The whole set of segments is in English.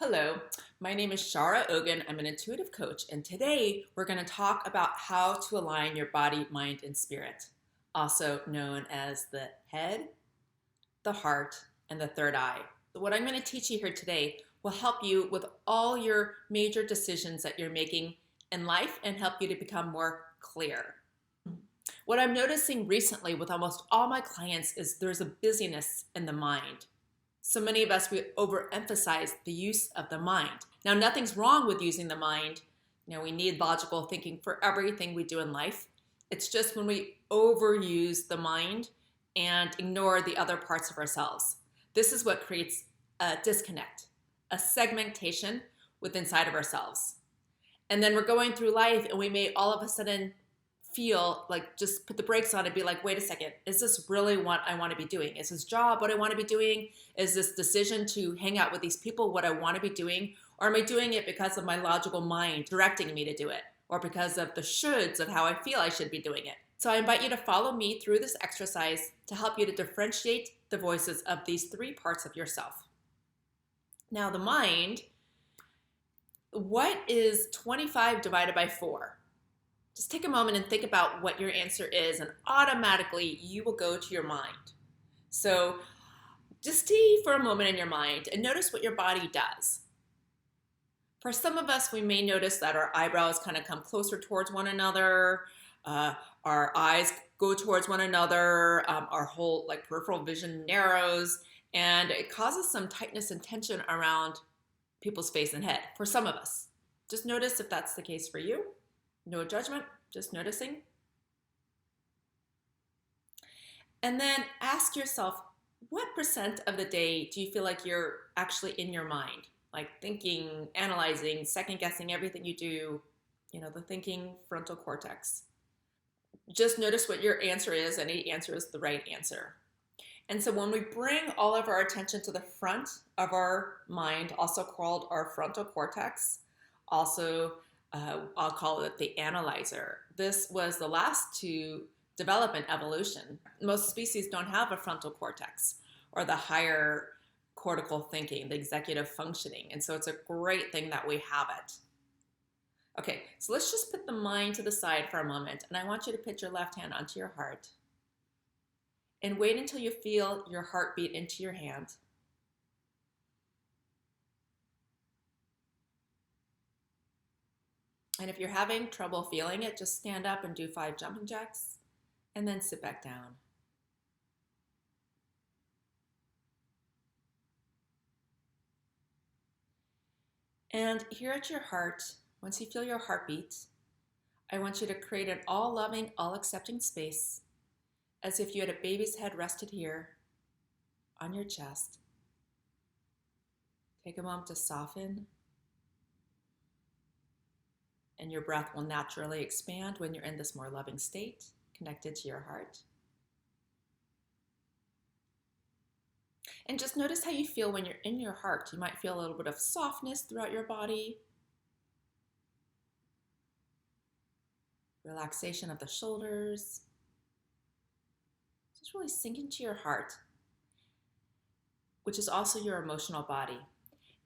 Hello, my name is Shara Ogun. I'm an intuitive coach, and today we're going to talk about how to align your body, mind, and spirit, also known as the head, the heart, and the third eye. So what I'm going to teach you here today will help you with all your major decisions that you're making in life and help you to become more clear. What I'm noticing recently with almost all my clients is there's a busyness in the mind. So many of us, we overemphasize the use of the mind. Now, nothing's wrong with using the mind. We need logical thinking for everything we do in life. It's just when we overuse the mind and ignore the other parts of ourselves. This is what creates a disconnect, a segmentation within inside of ourselves. And then we're going through life and we may all of a sudden feel like just put the brakes on and be like, wait a second, is this really what I want to be doing? Is this job what I want to be doing? Is this decision to hang out with these people what I want to be doing? Or am I doing it because of my logical mind directing me to do it? Or because of the shoulds of how I feel I should be doing it? So I invite you to follow me through this exercise to help you to differentiate the voices of these three parts of yourself. Now the mind, what is 25 divided by 4? Just take a moment and think about what your answer is, and automatically you will go to your mind. So just stay for a moment in your mind and notice what your body does. For some of us, we may notice that our eyebrows kind of come closer towards one another, our eyes go towards one another, our whole peripheral vision narrows, and it causes some tightness and tension around people's face and head. For some of us, just notice if that's the case for you. No judgment, just noticing. And then ask yourself, what % of the day do you feel like you're actually in your mind? Like thinking, analyzing, second guessing everything you do, the thinking frontal cortex. Just notice what your answer is. Any answer is the right answer. And so when we bring all of our attention to the front of our mind, also called our frontal cortex, also I'll call it the analyzer. This was the last to develop in evolution. Most species don't have a frontal cortex or the higher cortical thinking, the executive functioning. And so it's a great thing that we have it. Okay, so let's just put the mind to the side for a moment. And I want you to put your left hand onto your heart. And wait until you feel your heartbeat into your hand. And if you're having trouble feeling it, just stand up and do 5 jumping jacks and then sit back down. And here at your heart, once you feel your heartbeat, I want you to create an all-loving, all-accepting space as if you had a baby's head rested here on your chest. Take a moment to soften, and your breath will naturally expand when you're in this more loving state, connected to your heart. And just notice how you feel when you're in your heart. You might feel a little bit of softness throughout your body, relaxation of the shoulders. Just really sink into your heart, which is also your emotional body.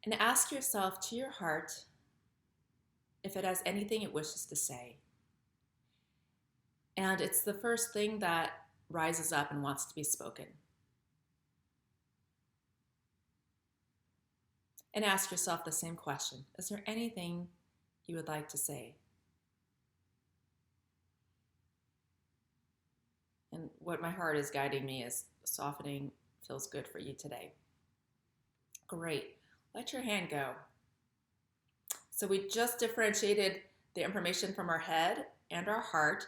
And ask yourself to your heart if it has anything it wishes to say. And it's the first thing that rises up and wants to be spoken. And ask yourself the same question. Is there anything you would like to say? And what my heart is guiding me is softening feels good for you today. Great. Let your hand go. So we just differentiated the information from our head and our heart.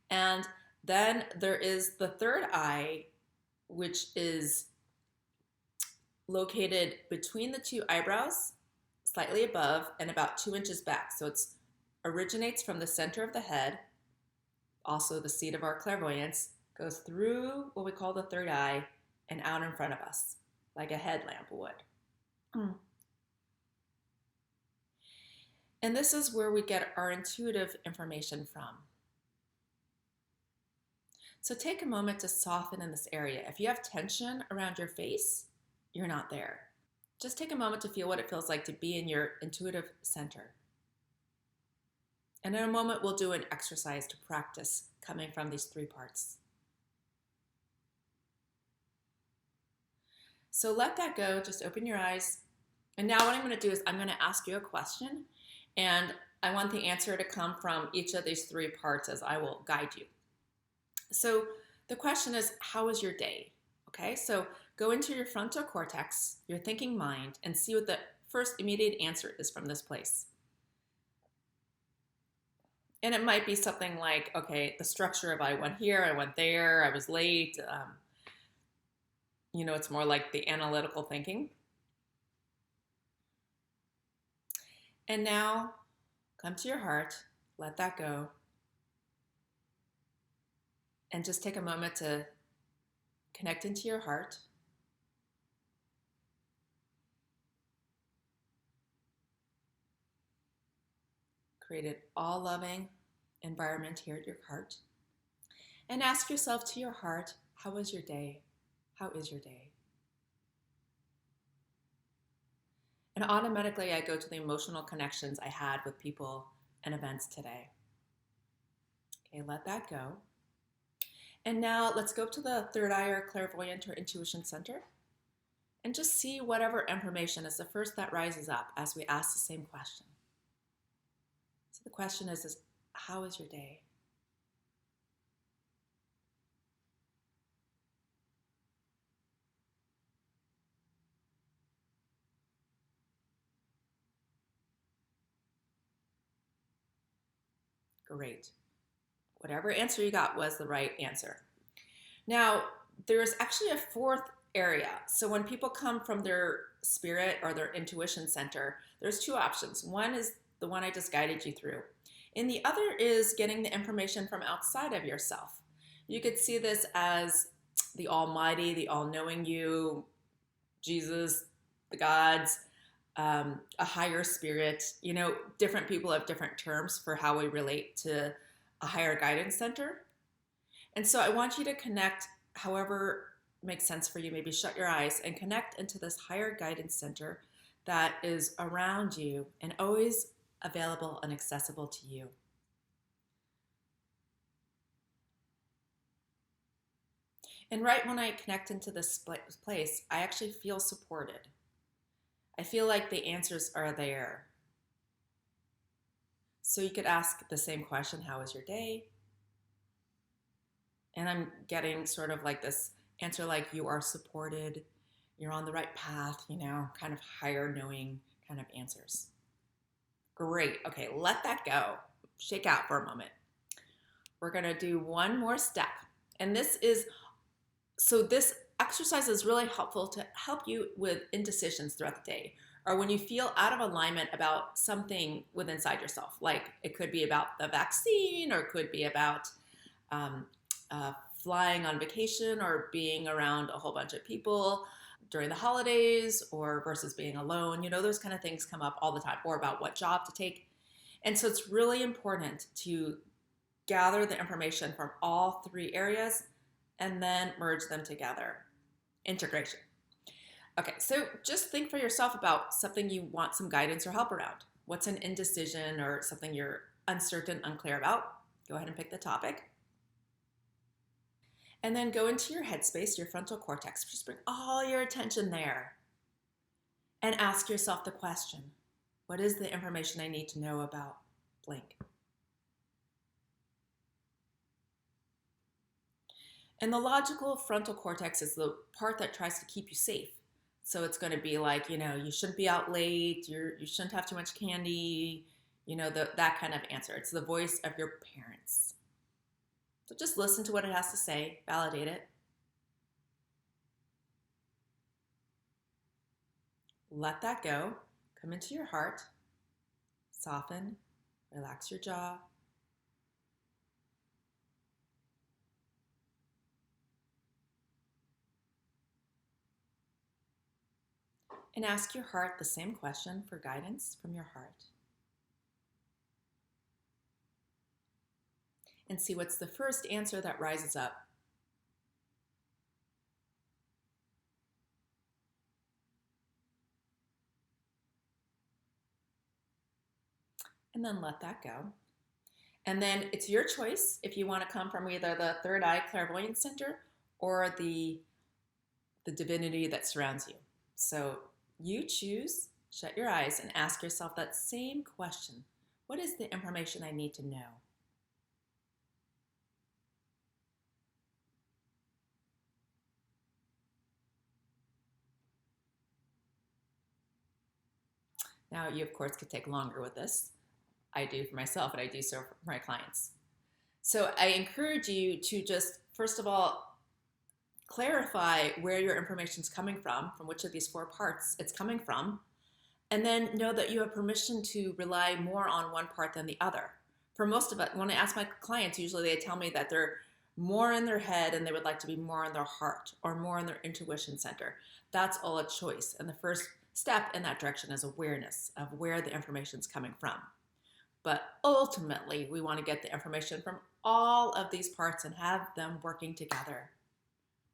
And then there is the third eye, which is located between the 2 eyebrows, slightly above, and about 2 inches back. So it originates from the center of the head, also the seat of our clairvoyance, goes through what we call the third eye and out in front of us, like a headlamp would. And this is where we get our intuitive information from. So take a moment to soften in this area. If you have tension around your face, you're not there. Just take a moment to feel what it feels like to be in your intuitive center. And in a moment, we'll do an exercise to practice coming from these three parts. So let that go. Just open your eyes. And now what I'm going to do is I'm going to ask you a question, and I want the answer to come from each of these three parts as I will guide you. So the question is, how was your day? Okay, so go into your frontal cortex, your thinking mind, and see what the first immediate answer is from this place. And it might be something like, okay, the structure of I went here, I went there, I was late. It's more like the analytical thinking. And now come to your heart, let that go, and just take a moment to connect into your heart. Create an all-loving environment here at your heart. And ask yourself to your heart, how was your day? How is your day? And automatically I go to the emotional connections I had with people and events today. Okay, let that go. And now let's go to the third eye or clairvoyant or intuition center and just see whatever information is the first that rises up as we ask the same question. So the question is how is your day? Great. Whatever answer you got was the right answer. Now, there's actually a fourth area. So when people come from their spirit or their intuition center, there's two options. One is the one I just guided you through. And the other is getting the information from outside of yourself. You could see this as the Almighty, the all-knowing you, Jesus, the gods, a higher spirit. Different people have different terms for how we relate to a higher guidance center. And so I want you to connect however makes sense for you. Maybe shut your eyes and connect into this higher guidance center that is around you and always available and accessible to you. And right when I connect into this place, I actually feel supported. I feel like the answers are there. So you could ask the same question, how was your day? And I'm getting sort of like this answer like you are supported, you're on the right path, kind of higher knowing kind of answers. Great. Okay, let that go. Shake out for a moment. We're going to do one more step. And this exercise is really helpful to help you with indecisions throughout the day, or when you feel out of alignment about something within inside yourself. Like it could be about the vaccine, or it could be about flying on vacation, or being around a whole bunch of people during the holidays, or versus being alone. Those kind of things come up all the time, or about what job to take. And so it's really important to gather the information from all three areas and then merge them together. Integration. Okay, so just think for yourself about something you want some guidance or help around. What's an indecision or something you're uncertain, unclear about? Go ahead and pick the topic. And then go into your headspace, your frontal cortex. Just bring all your attention there. And ask yourself the question, what is the information I need to know about blank? And the logical frontal cortex is the part that tries to keep you safe. So it's going to be like, you shouldn't be out late, you shouldn't have too much candy, that kind of answer. It's the voice of your parents. So just listen to what it has to say, validate it. Let that go. Come into your heart. Soften. Relax your jaw. And ask your heart the same question for guidance from your heart. And see what's the first answer that rises up. and then let that go. And then it's your choice if you want to come from either the third eye clairvoyance center or the divinity that surrounds you. So you choose, shut your eyes, and ask yourself that same question. What is the information I need to know? Now, you, of course, could take longer with this. I do for myself, and I do so for my clients. So I encourage you to just, first of all, clarify where your information is coming from which of these four parts it's coming from, and then know that you have permission to rely more on one part than the other. For most of it, when I ask my clients, usually they tell me that they're more in their head and they would like to be more in their heart or more in their intuition center. That's all a choice. And the first step in that direction is awareness of where the information is coming from. But ultimately, we want to get the information from all of these parts and have them working together.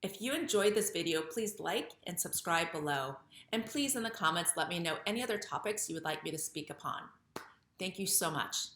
If you enjoyed this video, please like and subscribe below. And please, in the comments, let me know any other topics you would like me to speak upon. Thank you so much.